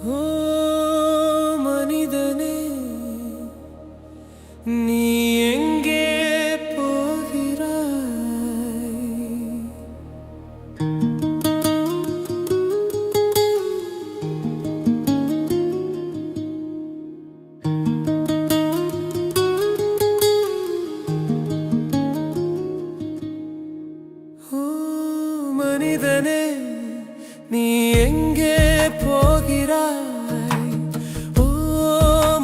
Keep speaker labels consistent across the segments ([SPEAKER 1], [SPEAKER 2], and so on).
[SPEAKER 1] ஓ மனிதனே, நீ எங்கே போகிறாய்? ஓ மனிதனே, நீ எங்கே போகிறாய்? ஓ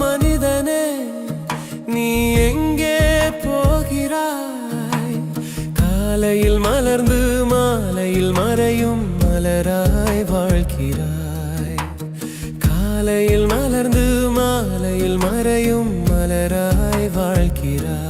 [SPEAKER 1] மனிதனே, நீ எங்கே போகிறாய்? காலையில் மலர்ந்து மாலையில் மறையும் மலராய் வாழ்கிறாய். காலையில் மலர்ந்து மாலையில் மறையும் மலராய் வாழ்கிறாய்.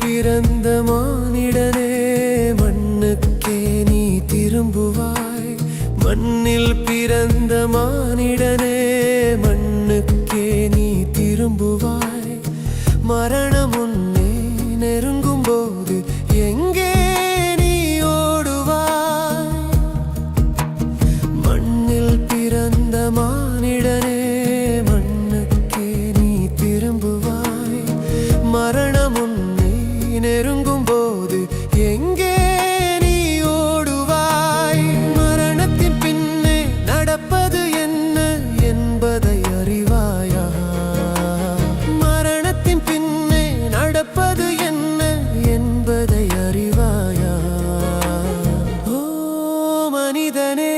[SPEAKER 1] பிறந்த மானிடனே, மண்ணுக்கே நீ திரும்புவாய். மண்ணில் பிறந்த மானிடனே, மண்ணுக்கே நீ திரும்புவாய். மரணம் உன்னை நெருங்கும் போது எங்கே நீ ஓடுவாய்? மண்ணில் பிறந்த மானிடனே, மண்ணுக்கே நீ திரும்புவாய். மரணம் நெருங்கும் போது எங்கே நீ ஓடுவாய்? மரணத்தின் பின்னே நடப்பது என்ன என்பதை அறிவாயா? மரணத்தின் பின்னே நடப்பது என்ன என்பதை அறிவாயா? ஓ மனிதனே,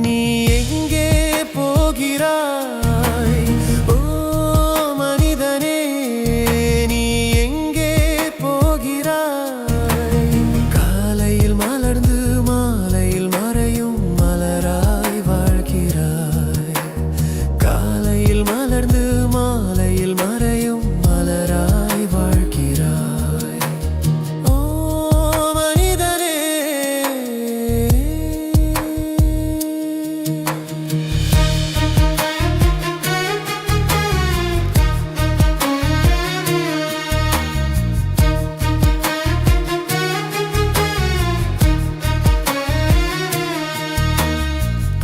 [SPEAKER 1] நீ எங்கே போகிறாய்? ஓ மனிதனே, மலர்ந்து மாலையில் மறையும் மலராய் வாழ்கிறாய். ஓ மனிதனே,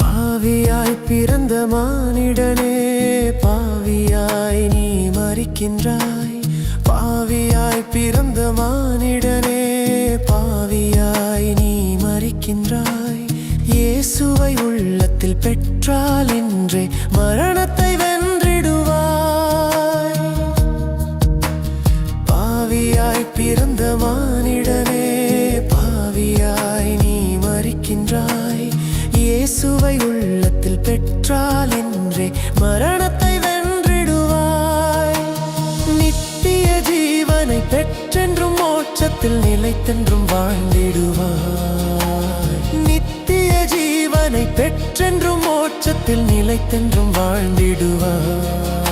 [SPEAKER 1] பாவியாய் பிறந்த மானிடனே, பாவியாய் நீ மரிக்கின்றாய். பாவியாய் பிறந்த மானிடனே, பாவியாய் நீ மரிக்கின்றாய். இயேசுவை உள்ளத்தில் பெற்றால் இன்றே மரணத்தை வென்றிடுவாய். பாவியாய் பிறந்த மானிடனே, பாவியாய் நீ மரிக்கின்றாய். இயேசுவை உள்ளத்தில் பெற்றால் இன்றே மரணத்தை வென்றிடுவாய். நித்திய ஜீவனை பெற்றென்றும் மோட்சத்தில் நிலைத்தென்றும் வாழ்ந்திடுவாய். நித்திய ஜீவனை பெற்றென்றும் மோட்சத்தில் நிலைத்தென்றும் வாழ்ந்திடுவாய்.